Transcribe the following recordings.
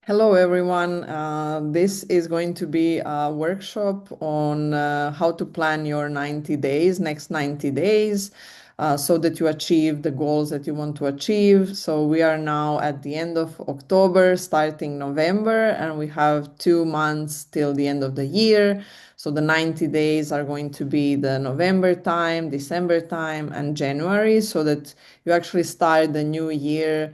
Hello, everyone. This is going to be a workshop on how to plan your 90 days, next 90 days, so that you achieve the goals that you want to achieve. So we are now at the end of October, starting November, and we have 2 months till the end of the year. So the 90 days are going to be the November time, December time, and January, so that you actually start the new year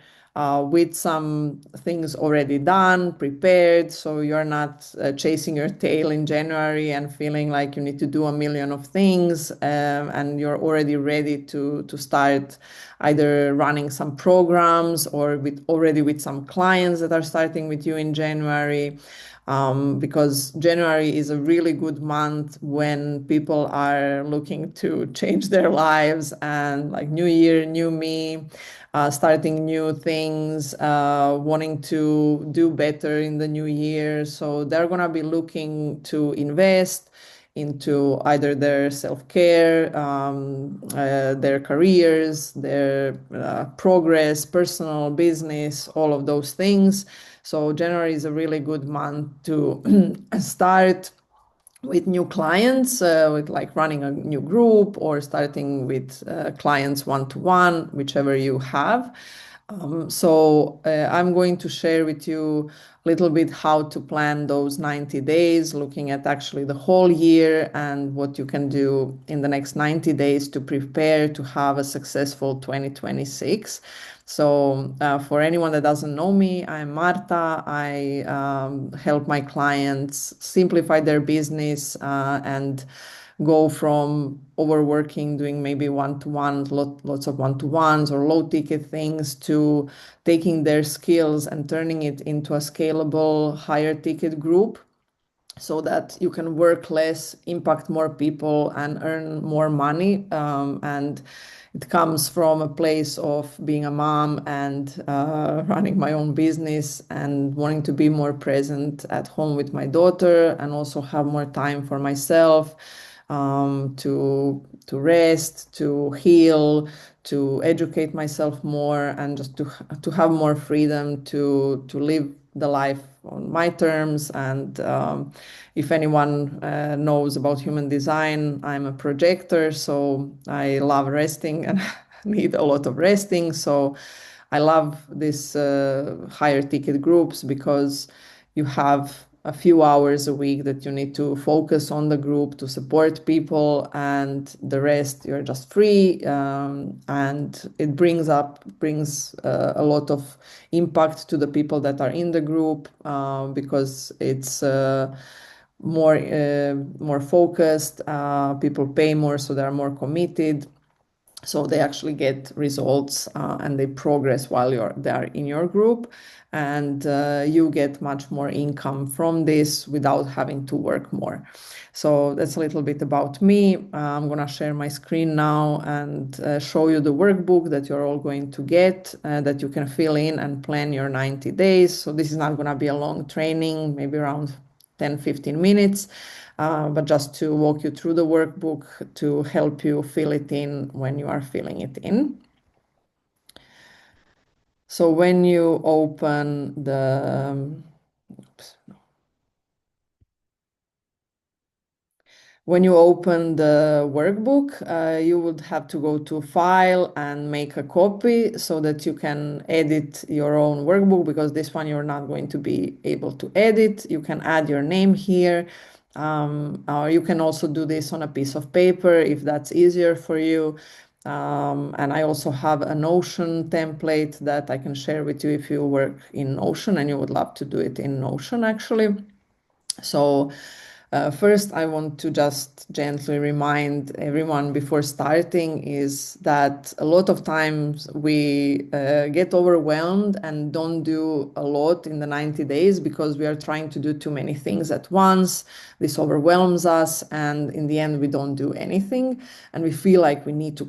with some things already done, prepared, so you're not chasing your tail in January and feeling like you need to do a million of things, and you're already ready to start either running some programs or already with some clients that are starting with you in January. Because January is a really good month when people are looking to change their lives and like new year, new me, starting new things, wanting to do better in the new year. So they're going to be looking to invest into either their self-care, their careers, their progress, personal, business, all of those things. So January is a really good month to start with new clients, with like running a new group or starting with clients one-to-one, whichever you have. I'm going to share with you a little bit how to plan those 90 days, looking at actually the whole year and what you can do in the next 90 days to prepare to have a successful 2026. For anyone that doesn't know me, I'm Marta. I help my clients simplify their business and go from overworking, doing maybe one-to-ones, lots of one-to-ones or low-ticket things, to taking their skills and turning it into a scalable, higher-ticket group so that you can work less, impact more people, and earn more money. And it comes from a place of being a mom and running my own business and wanting to be more present at home with my daughter and also have more time for myself, to rest, to heal, to educate myself more, and just to have more freedom to live the life on my terms. And if anyone knows about human design, I'm a projector, so I love resting and need a lot of resting. So I love these higher ticket groups because you have a few hours a week that you need to focus on the group to support people, and the rest you're just free. And it brings a lot of impact to the people that are in the group, because it's more focused. People pay more, so they're more committed. So they actually get results, and they progress while they're in your group, and you get much more income from this without having to work more. So that's a little bit about me. I'm going to share my screen now and show you the workbook that you're all going to get, that you can fill in and plan your 90 days. So this is not going to be a long training, maybe around 10-15 minutes, but just to walk you through the workbook to help you fill it in when you are filling it in. So when you open the workbook, you would have to go to File and make a copy so that you can edit your own workbook, because this one you're not going to be able to edit. You can add your name here, or you can also do this on a piece of paper if that's easier for you. And I also have a Notion template that I can share with you if you work in Notion and you would love to do it in Notion, actually. So first, I want to just gently remind everyone before starting is that a lot of times we get overwhelmed and don't do a lot in the 90 days because we are trying to do too many things at once. This overwhelms us, and in the end, we don't do anything. And we feel like we need to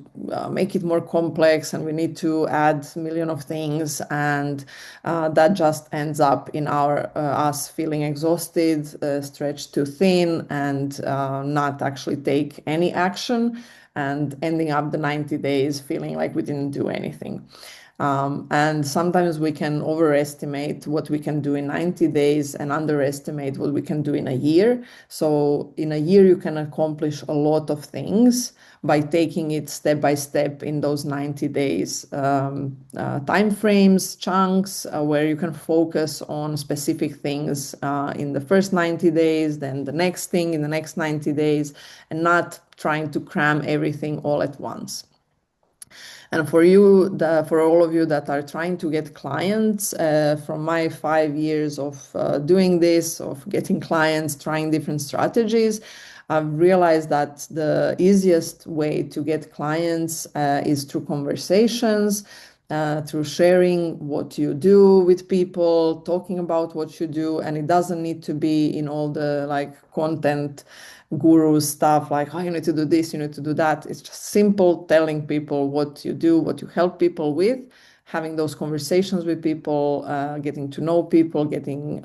make it more complex, and we need to add a million of things, and that just ends up in us feeling exhausted, stretched too thin, and not actually take any action, and ending up the 90 days feeling like we didn't do anything. And sometimes we can overestimate what we can do in 90 days and underestimate what we can do in a year. So in a year, you can accomplish a lot of things by taking it step by step in those 90 days time frames, chunks, where you can focus on specific things in the first 90 days, then the next thing in the next 90 days, and not trying to cram everything all at once. And for you, for all of you that are trying to get clients, from my 5 years of doing this, of getting clients, trying different strategies, I've realized that the easiest way to get clients is through conversations, through sharing what you do with people, talking about what you do, and it doesn't need to be in all the like content guru stuff like, oh, you need to do this, you need to do that. It's just simple telling people what you do, what you help people with, having those conversations with people, getting to know people, getting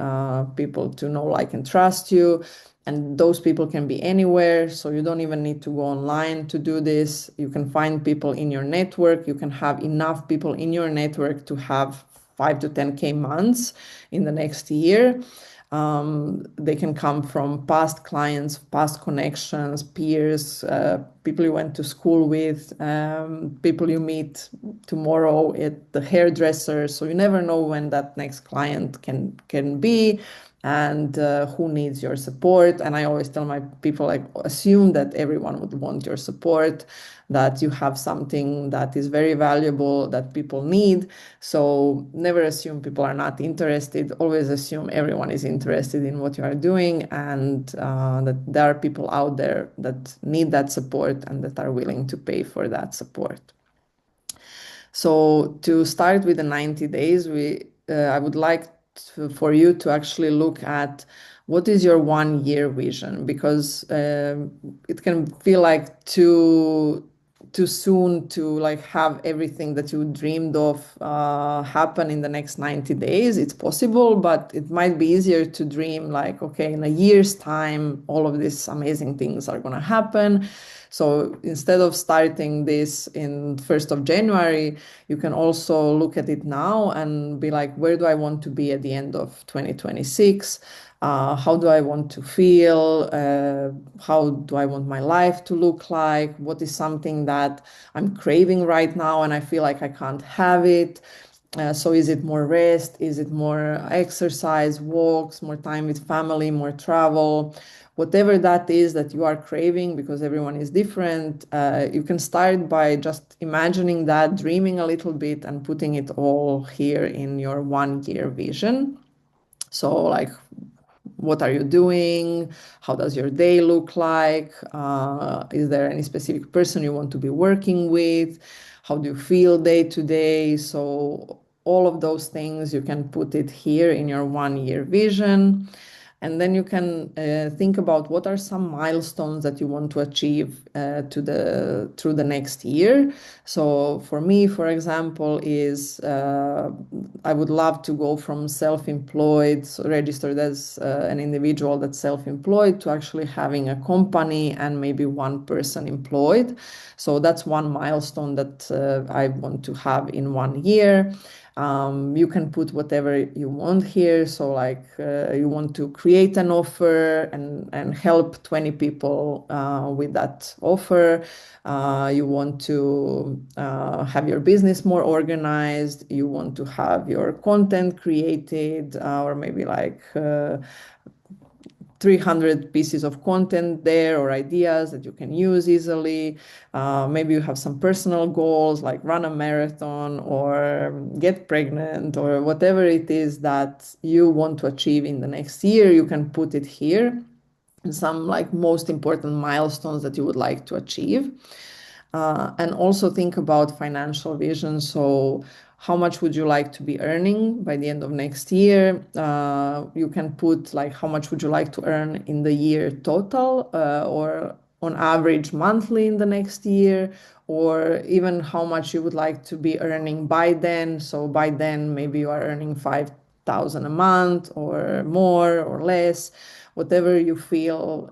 people to know, like, and trust you. And those people can be anywhere, so you don't even need to go online to do this. You can find people in your network. You can have enough people in your network to have 5 to 10K months in the next year. They can come from past clients, past connections, peers, people you went to school with, people you meet tomorrow at the hairdresser. So you never know when that next client can be, and who needs your support. And I always tell my people, like, assume that everyone would want your support, that you have something that is very valuable that people need. So never assume people are not interested. Always assume everyone is interested in what you are doing, and that there are people out there that need that support and that are willing to pay for that support. So to start with the 90 days, I would like for you to actually look at what is your 1 year vision, because it can feel like too soon to like have everything that you dreamed of happen in the next 90 days. It's possible, but it might be easier to dream like, okay, in a year's time, all of these amazing things are going to happen. So instead of starting this in 1st of January, you can also look at it now and be like, where do I want to be at the end of 2026? How do I want to feel? How do I want my life to look like? What is something that I'm craving right now and I feel like I can't have it? So is it more rest? Is it more exercise, walks, more time with family, more travel? Whatever that is that you are craving, because everyone is different, you can start by just imagining that, dreaming a little bit, and putting it all here in your 1 year vision. So, like, what are you doing? How does your day look like? Is there any specific person you want to be working with? How do you feel day to day? So all of those things, you can put it here in your 1 year vision. And then you can think about what are some milestones that you want to achieve through the next year. So for me, for example, is I would love to go from self-employed, so registered as an individual that's self-employed, to actually having a company and maybe one person employed. So that's one milestone that I want to have in 1 year. You can put whatever you want here. So like you want to create an offer and help 20 people with that offer. You want to have your business more organized. You want to have your content created, or maybe like 300 pieces of content there, or ideas that you can use easily. Maybe you have some personal goals like run a marathon or get pregnant, or whatever it is that you want to achieve in the next year. You can put it here, and some like most important milestones that you would like to achieve. And also think about financial vision. So how much would you like to be earning by the end of next year? You can put like how much would you like to earn in the year total, or on average monthly in the next year, or even how much you would like to be earning by then. So by then, maybe you are earning 5,000 a month or more or less, whatever you feel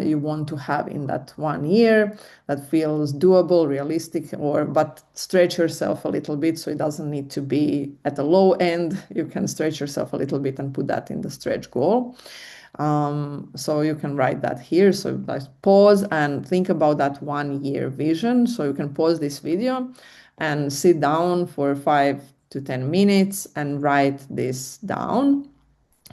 you want to have in that 1 year that feels doable, realistic, but stretch yourself a little bit, so it doesn't need to be at the low end. You can stretch yourself a little bit and put that in the stretch goal. So you can write that here. So pause and think about that 1 year vision. So you can pause this video and sit down for 5 to 10 minutes and write this down.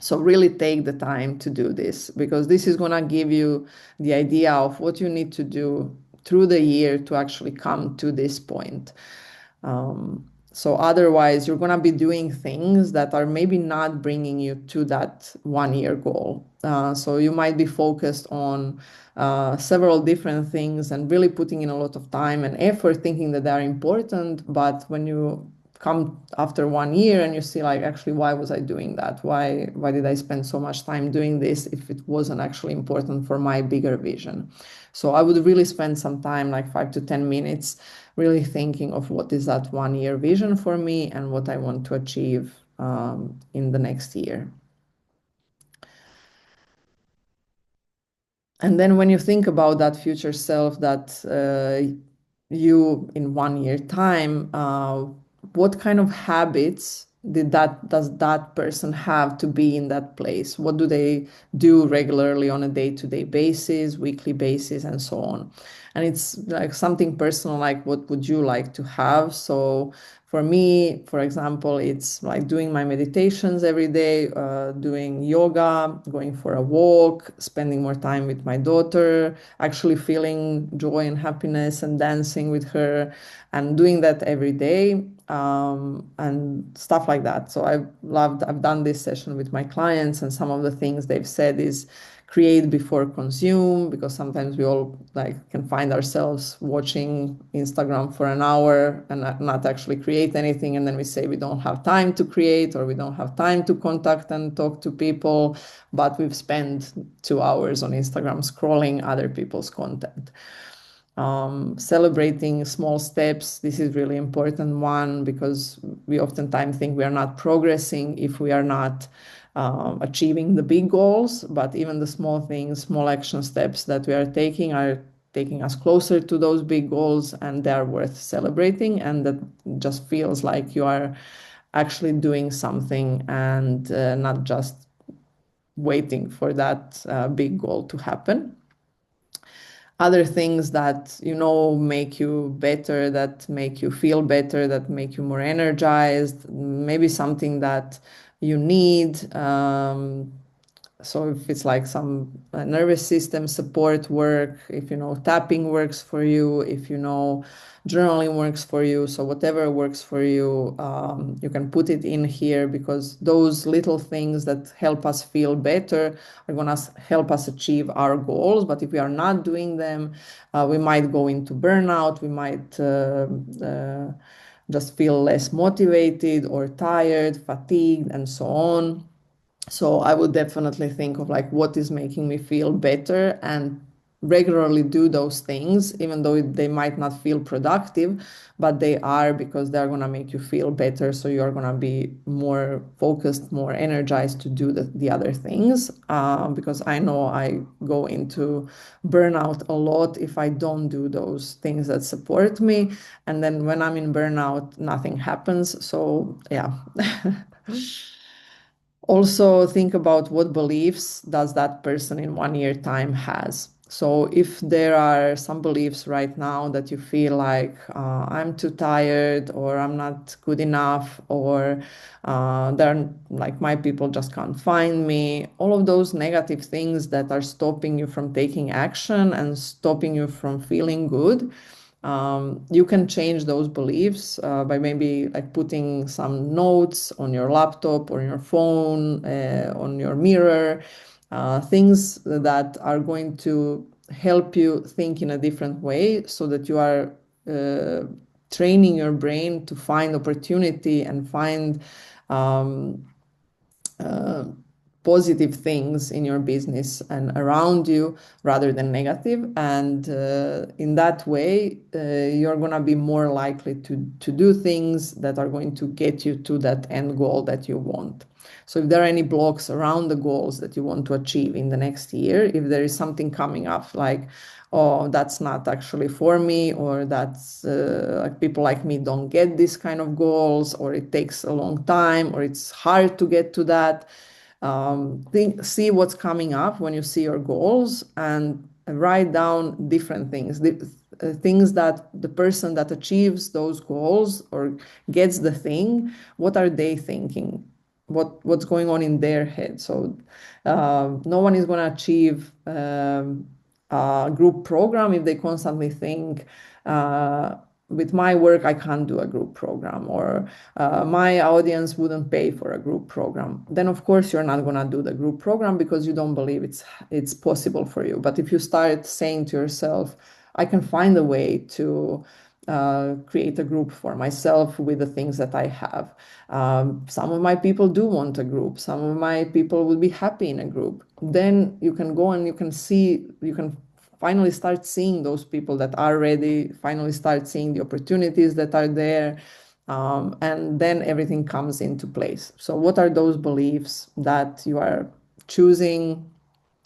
So really take the time to do this, because this is going to give you the idea of what you need to do through the year to actually come to this point. So otherwise, you're going to be doing things that are maybe not bringing you to that 1 year goal. So you might be focused on several different things and really putting in a lot of time and effort thinking that they're important. But when you come after 1 year and you see, like, actually, why was I doing that? Why did I spend so much time doing this if it wasn't actually important for my bigger vision? So I would really spend some time, like 5 to 10 minutes, really thinking of what is that 1 year vision for me and what I want to achieve in the next year. And then when you think about that future self, that you in 1 year time, what kind of habits does that person have to be in that place? What do they do regularly on a day-to-day basis, weekly basis, and so on? And it's like something personal, like what would you like to have? So for me, for example, it's like doing my meditations every day, doing yoga, going for a walk, spending more time with my daughter, actually feeling joy and happiness and dancing with her, and doing that every day, and stuff like that. So I've done this session with my clients, and some of the things they've said is create before consume, because sometimes we all can find ourselves watching Instagram for an hour and not actually create anything, and then we say we don't have time to create, or we don't have time to contact and talk to people, but we've spent 2 hours on Instagram scrolling other people's content. Celebrating small steps, this is really important one, because we oftentimes think we are not progressing if we are not achieving the big goals, but even the small things, small action steps that we are taking us closer to those big goals, and they are worth celebrating, and that just feels like you are actually doing something and not just waiting for that big goal to happen. Other things that make you better, that make you feel better, that make you more energized, maybe something that you need. So if it's like some nervous system support work, if tapping works for you, if journaling works for you, so whatever works for you, you can put it in here, because those little things that help us feel better are going to help us achieve our goals. But if we are not doing them, we might go into burnout, we might just feel less motivated or tired, fatigued, and so on. So I would definitely think of what is making me feel better, and regularly do those things, even though they might not feel productive, but they are, because they're going to make you feel better. So you're going to be more focused, more energized to do the other things. Because I know I go into burnout a lot if I don't do those things that support me. And then when I'm in burnout, nothing happens. So yeah. Also think about what beliefs does that person in 1 year time has. So if there are some beliefs right now that you feel like I'm too tired, or I'm not good enough, or they're like my people just can't find me, all of those negative things that are stopping you from taking action and stopping you from feeling good, you can change those beliefs by maybe putting some notes on your laptop or your phone, on your mirror, things that are going to help you think in a different way, so that you are training your brain to find opportunity and find positive things in your business and around you rather than negative. And in that way, you're going to be more likely to do things that are going to get you to that end goal that you want. So if there are any blocks around the goals that you want to achieve in the next year, if there is something coming up like, oh, that's not actually for me, or that's like people like me don't get this kind of goals, or it takes a long time, or it's hard to get to that. See what's coming up when you see your goals and write down different things, things that the person that achieves those goals or gets the thing, what are they thinking? What's going on in their head? So no one is going to achieve a group program if they constantly think, with my work, I can't do a group program, or my audience wouldn't pay for a group program. Then, of course, you're not going to do the group program because you don't believe it's possible for you. But if you start saying to yourself, I can find a way to create a group for myself with the things that I have. Some of my people do want a group. Some of my people will be happy in a group. Then you can go and you can finally start seeing those people that are ready, finally start seeing the opportunities that are there. And then everything comes into place. So what are those beliefs that you are choosing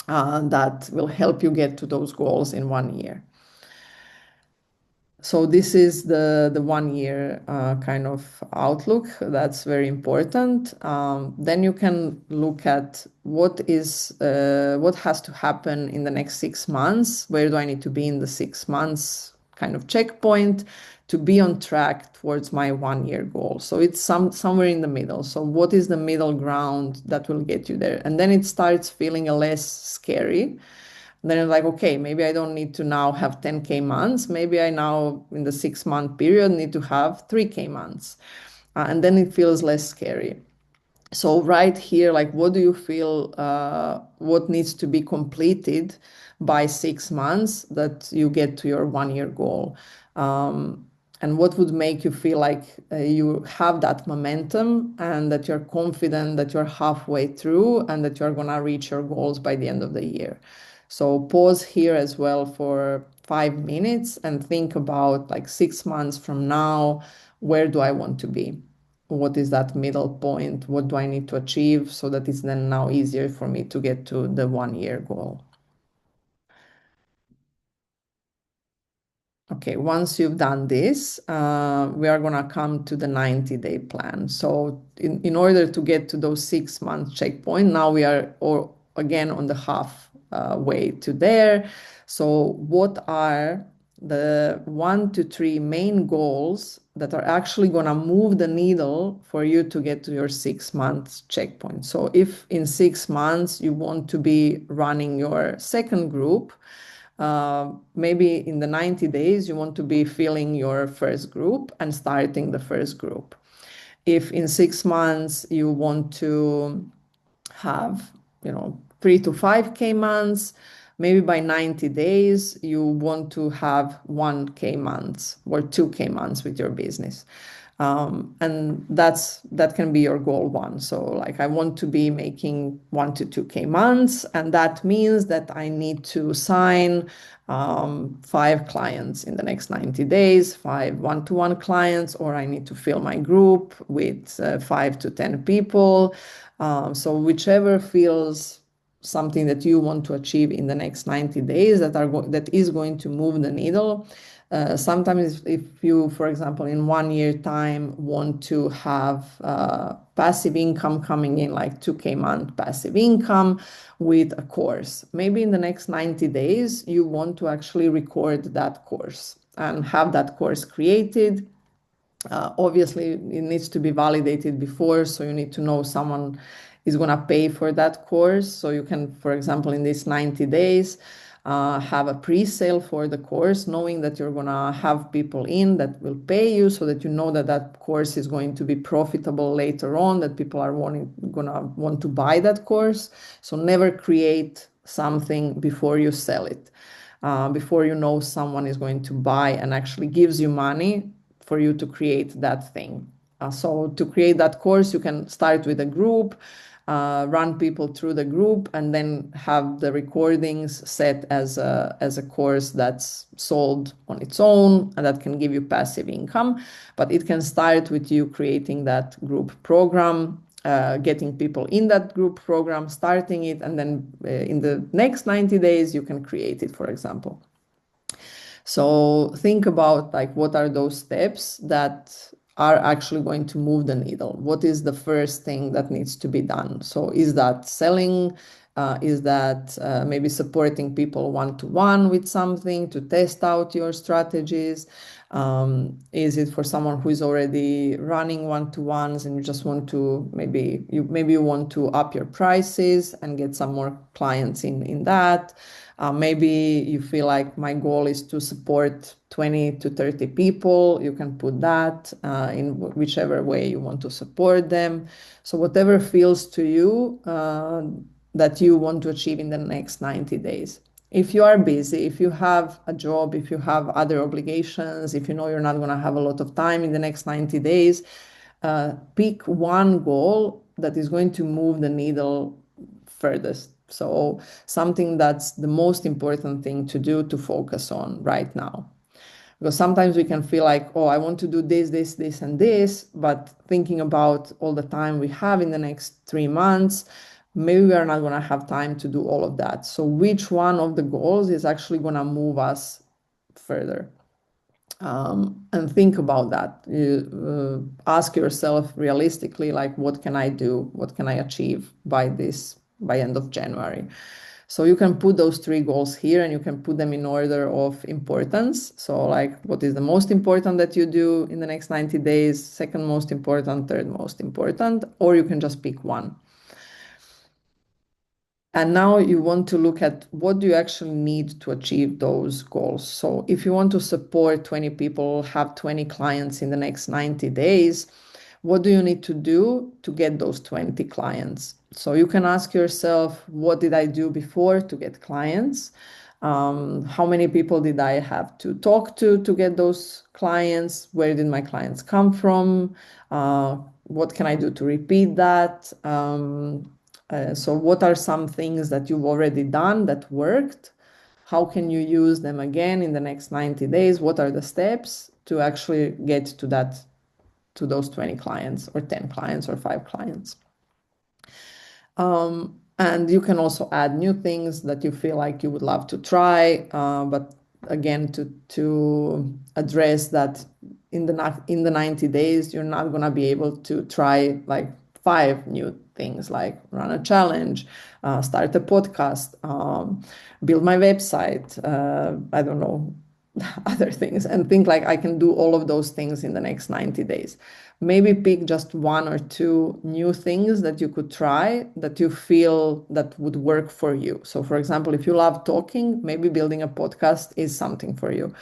that will help you get to those goals in 1 year? So this is the 1 year kind of outlook. That's very important. Then you can look at what has to happen in the next 6 months. Where do I need to be in the 6 months kind of checkpoint to be on track towards my 1 year goal? So it's somewhere in the middle. So what is the middle ground that will get you there? And then it starts feeling less scary. Then it's like, okay, maybe I don't need to now have 10K months. Maybe I now, in the 6 month period, need to have 3K months. And then it feels less scary. So right here, like, what do you feel, what needs to be completed by 6 months that you get to your 1 year goal? And what would make you feel like you have that momentum and that you're confident that you're halfway through and that you're going to reach your goals by the end of the year? So pause here as well for 5 minutes and think about, like, 6 months from now, where do I want to be? What is that middle point? What do I need to achieve so that it's then now easier for me to get to the 1 year goal? Okay, once you've done this, we are going to come to the 90-day plan. So in order to get to those 6 month checkpoint, now we are again on the half way to there. So what are the 1 to 3 main goals that are actually going to move the needle for you to get to your 6 month checkpoint? So if in 6 months you want to be running your second group, maybe in the 90 days, you want to be filling your first group and starting the first group. If in 6 months you want to have, 3 to 5K months, maybe by 90 days, you want to have 1K months or 2K months with your business. And that can be your goal one. So like, I want to be making 1 to 2K months, and that means that I need to sign 5 clients in the next 90 days, 5 one-to-one clients, or I need to fill my group with 5 to 10 people. So whichever feels something that you want to achieve in the next 90 days that is going to move the needle. Sometimes if you, for example, in 1 year time want to have passive income coming in, like 2K month passive income with a course, maybe in the next 90 days, you want to actually record that course and have that course created. Obviously, it needs to be validated before, so you need to know someone is going to pay for that course. So you can, for example, in these 90 days, have a pre-sale for the course, knowing that you're going to have people in that will pay you, so that you know that that course is going to be profitable later on, that people are going to want to buy that course. So never create something before you sell it, before you know someone is going to buy and actually gives you money for you to create that thing. So to create that course, you can start with a group. run people through the group, and then have the recordings set as a course that's sold on its own, and that can give you passive income. But it can start with you creating that group program, getting people in that group program, starting it, and then in the next 90 days, you can create it, for example. So think about like what are those steps that are actually going to move the needle. What is the first thing that needs to be done? So is that selling? Is that maybe supporting people one-to-one with something to test out your strategies? Is it for someone who is already running one-to-ones and you just want to maybe you want to up your prices and get some more clients in that? Maybe you feel like my goal is to support 20 to 30 people. You can put that in whichever way you want to support them. So whatever feels to you that you want to achieve in the next 90 days. If you are busy, if you have a job, if you have other obligations, if you know you're not going to have a lot of time in the next 90 days, pick one goal that is going to move the needle furthest. So something that's the most important thing to do, to focus on right now. Because sometimes we can feel like, oh, I want to do this, this, this, and this, but thinking about all the time we have in the next 3 months, maybe we are not going to have time to do all of that. So which one of the goals is actually going to move us further? And think about that. You ask yourself realistically, like, what can I do? What can I achieve by end of January? So you can put those 3 goals here, and you can put them in order of importance. So like, what is the most important that you do in the next 90 days, second most important, third most important, or you can just pick one. And now you want to look at what do you actually need to achieve those goals. So if you want to support 20 people, have 20 clients in the next 90 days, what do you need to do to get those 20 clients? So you can ask yourself, what did I do before to get clients? How many people did I have to talk to get those clients? Where did my clients come from? What can I do to repeat that? So what are some things that you've already done that worked? How can you use them again in the next 90 days? What are the steps to actually get to those 20 clients or 10 clients or 5 clients? And you can also add new things that you feel like you would love to try, but again, to address that in the 90 days, you're not going to be able to try like 5 new things, like run a challenge, start a podcast, build my website, I don't know, other things, and think like I can do all of those things in the next 90 days. Maybe pick just 1 or 2 new things that you could try that you feel that would work for you. So for example, if you love talking, maybe building a podcast is something for you.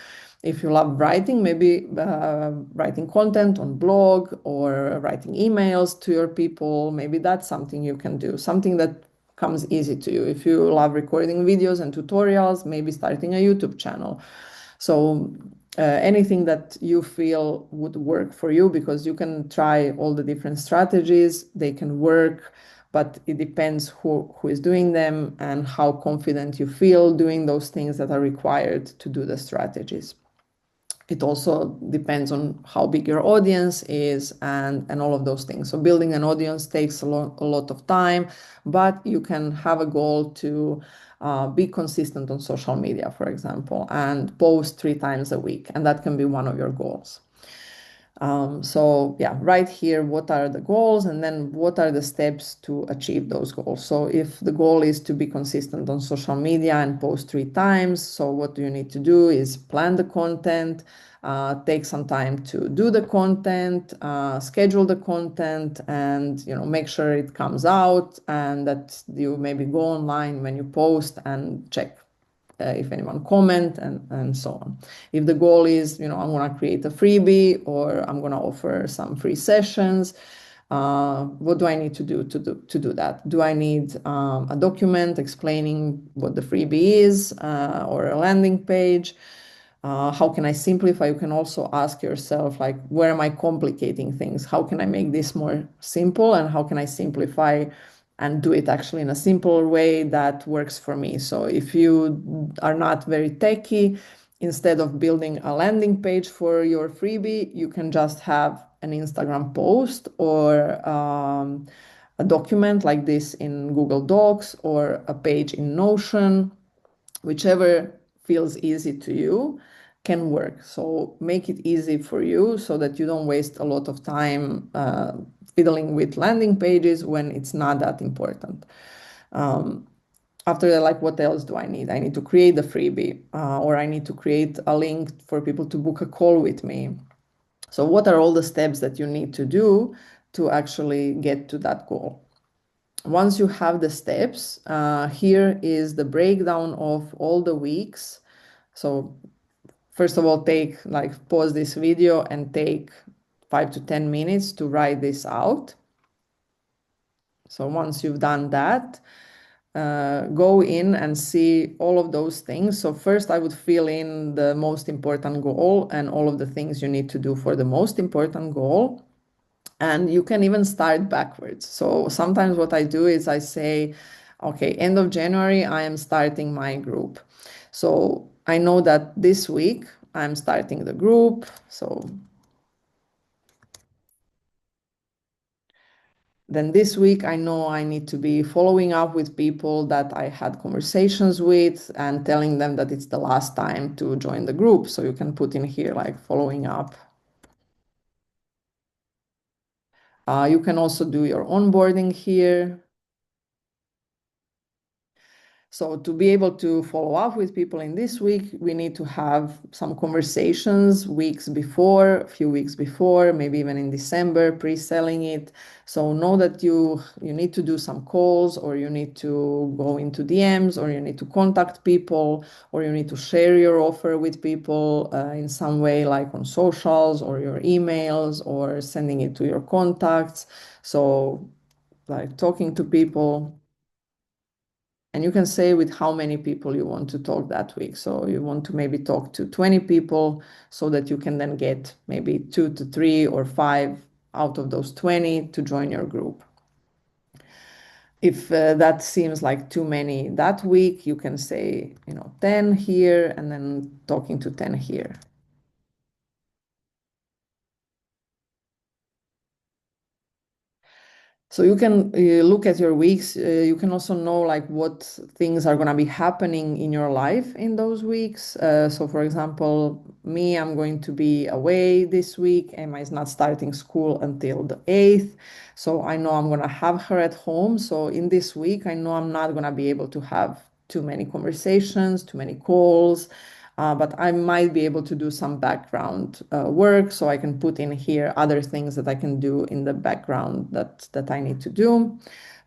If you love writing, maybe writing content on blog or writing emails to your people, maybe that's something you can do, something that comes easy to you. If you love recording videos and tutorials, maybe starting a YouTube channel. So anything that you feel would work for you, because you can try all the different strategies, they can work, but it depends who is doing them and how confident you feel doing those things that are required to do the strategies. It also depends on how big your audience is and all of those things. So building an audience takes a lot of time, but you can have a goal to be consistent on social media, for example, and post 3 times a week. And that can be one of your goals. So yeah, right here, what are the goals, and then what are the steps to achieve those goals? So if the goal is to be consistent on social media and post 3 times, so what you need to do is plan the content, take some time to do the content, schedule the content, and make sure it comes out, and that you maybe go online when you post and check if anyone comment and so on. If the goal is, I'm going to create a freebie or I'm going to offer some free sessions, what do I need to do to do that? Do I need a document explaining what the freebie is or a landing page? How can I simplify? You can also ask yourself, like, where am I complicating things? How can I make this more simple, and how can I simplify and do it actually in a simple way that works for me. So if you are not very techy, instead of building a landing page for your freebie, you can just have an Instagram post or a document like this in Google Docs or a page in Notion, whichever feels easy to you can work. So make it easy for you so that you don't waste a lot of time fiddling with landing pages when it's not that important. After that, like, what else do I need? I need to create the freebie, or I need to create a link for people to book a call with me. So what are all the steps that you need to do to actually get to that goal? Once you have the steps, here is the breakdown of all the weeks. So first of all, pause this video and take 5 to 10 minutes to write this out. So once you've done that, go in and see all of those things. So first I would fill in the most important goal and all of the things you need to do for the most important goal. And you can even start backwards. So sometimes what I do is I say, okay, end of January, I am starting my group. So I know that this week I'm starting the group. So then this week, I know I need to be following up with people that I had conversations with and telling them that it's the last time to join the group. So you can put in here like following up. You can also do your onboarding here. So to be able to follow up with people in this week, we need to have some conversations weeks before, a few weeks before, maybe even in December, pre-selling it. So know that you need to do some calls, or you need to go into DMs, or you need to contact people, or you need to share your offer with people in some way, like on socials or your emails, or sending it to your contacts. So like talking to people. And you can say with how many people you want to talk that week. So you want to maybe talk to 20 people so that you can then get maybe 2 to 3 or 5 out of those 20 to join your group. If that seems like too many that week, you can say, 10 here and then talking to 10 here. So you can look at your weeks. You can also know like what things are going to be happening in your life in those weeks. So for example, me, I'm going to be away this week. Emma is not starting school until the 8th. So I know I'm going to have her at home. So in this week, I know I'm not going to be able to have too many conversations, too many calls. But I might be able to do some background work, so I can put in here other things that I can do in the background that I need to do.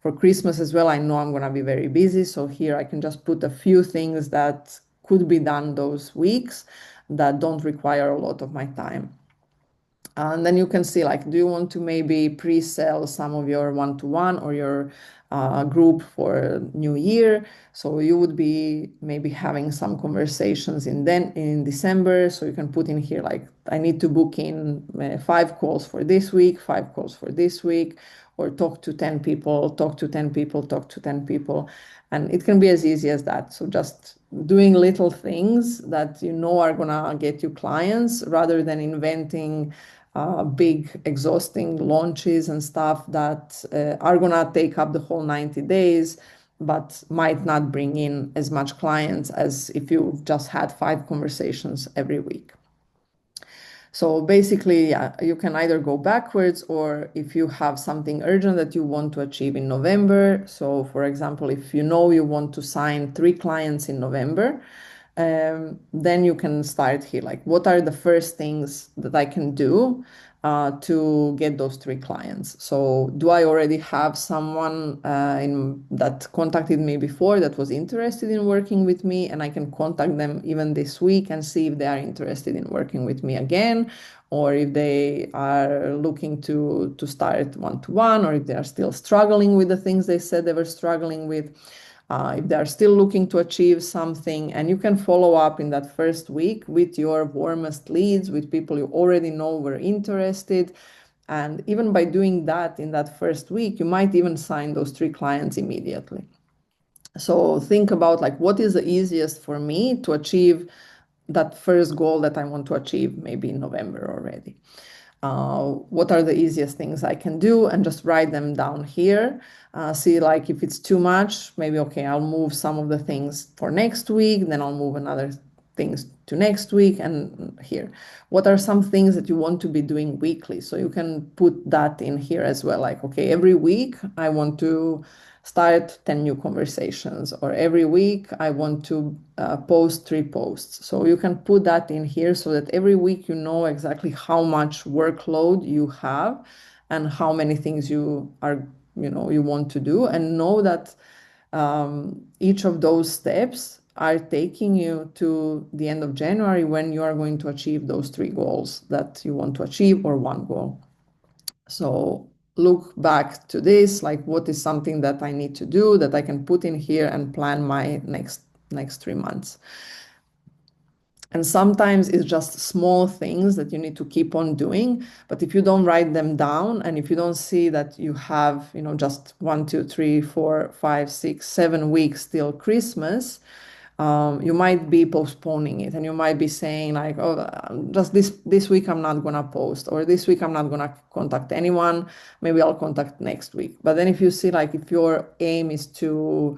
For Christmas as well, I know I'm going to be very busy, so here I can just put a few things that could be done those weeks that don't require a lot of my time. And then you can see, like, do you want to maybe pre-sell some of your one-to-one or your group for New Year? So you would be maybe having some conversations in December. So you can put in here, like, I need to book in 5 calls for this week, 5 calls for this week, or talk to 10 people, talk to 10 people, talk to 10 people. And it can be as easy as that. So just doing little things that you know are gonna get you clients rather than inventing big, exhausting launches and stuff that are going to take up the whole 90 days, but might not bring in as much clients as if you just had 5 conversations every week. So basically, yeah, you can either go backwards, or if you have something urgent that you want to achieve in November. So for example, if you know you want to sign 3 clients in November, then you can start here. Like, what are the first things that I can do to get those 3 clients? So do I already have someone that contacted me before that was interested in working with me, and I can contact them even this week and see if they are interested in working with me again, or if they are looking to start one-to-one, or if they are still struggling with the things they said they were struggling with. If they're still looking to achieve something, and you can follow up in that first week with your warmest leads, with people you already know were interested, And even by doing that in that first week, you might even sign those 3 clients immediately. So think about like what is the easiest for me to achieve that first goal that I want to achieve maybe in November already. What are the easiest things I can do, and just write them down here. See like if it's too much, maybe okay, I'll move some of the things for next week, then I'll move another things to next week, and here. What are some things that you want to be doing weekly? So you can put that in here as well. Like, okay, every week I want to start 10 new conversations, or every week I want to post 3 posts. So you can put that in here so that every week you know exactly how much workload you have and how many things you are, you want to do, and know that each of those steps are taking you to the end of January when you are going to achieve those 3 goals that you want to achieve, or 1 goal. So look back to this, like what is something that I need to do that I can put in here and plan my next 3 months. And sometimes it's just small things that you need to keep on doing. But if you don't write them down, and if you don't see that you have, just 1, 2, 3, 4, 5, 6, 7 weeks till Christmas, you might be postponing it, and you might be saying like, oh, just this week I'm not gonna post, or this week I'm not gonna contact anyone, maybe I'll contact next week. But then if you see like if your aim is to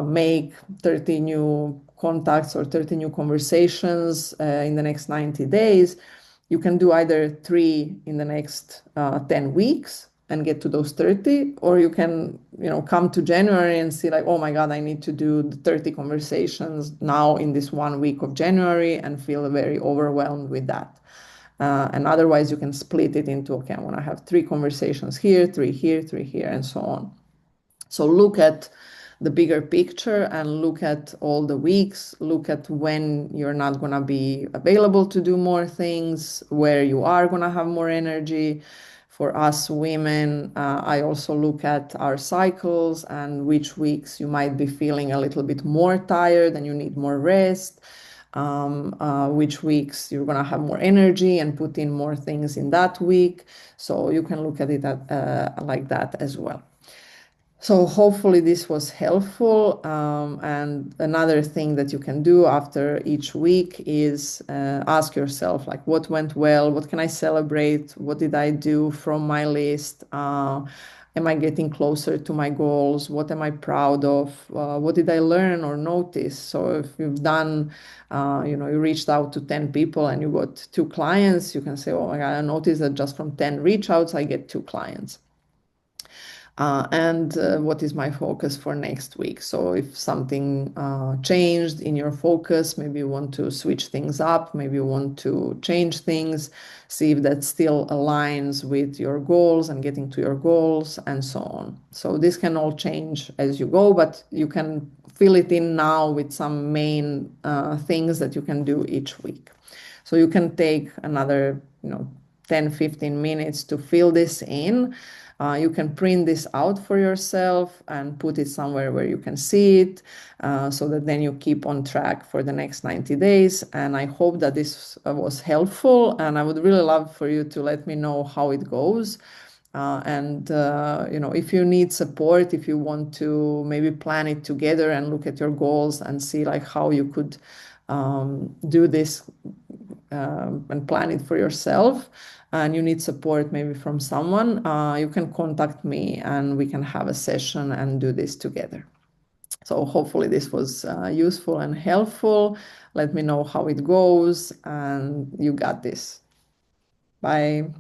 make 30 new contacts or 30 new conversations in the next 90 days, you can do either 3 in the next 10 weeks and get to those 30, or you can, come to January and see like, oh my God, I need to do the 30 conversations now in this 1 week of January, and feel very overwhelmed with that. And otherwise you can split it into, okay, I want to have 3 conversations here, 3 here, 3 here, and so on. So look at the bigger picture and look at all the weeks, look at when you're not going to be available to do more things, where you are going to have more energy. For us women, I also look at our cycles and which weeks you might be feeling a little bit more tired and you need more rest. Which weeks you're going to have more energy and put in more things in that week. So you can look at it like that as well. So hopefully this was helpful. And another thing that you can do after each week is ask yourself, like, what went well? What can I celebrate? What did I do from my list? Am I getting closer to my goals? What am I proud of? What did I learn or notice? So if you've done, you reached out to 10 people and you got 2 clients, you can say, oh my God, I noticed that just from 10 reach outs, I get 2 clients. And what is my focus for next week? So if something changed in your focus, maybe you want to switch things up, maybe you want to change things, see if that still aligns with your goals and getting to your goals, and so on. So this can all change as you go, but you can fill it in now with some main things that you can do each week. So you can take another 10-15 minutes to fill this in. You can print this out for yourself and put it somewhere where you can see it, so that then you keep on track for the next 90 days. And I hope that this was helpful, and I would really love for you to let me know how it goes. And if you need support, if you want to maybe plan it together and look at your goals and see like how you could do this and plan it for yourself, and you need support maybe from someone, you can contact me and we can have a session and do this together. So hopefully this was useful and helpful. Let me know how it goes, and you got this. Bye.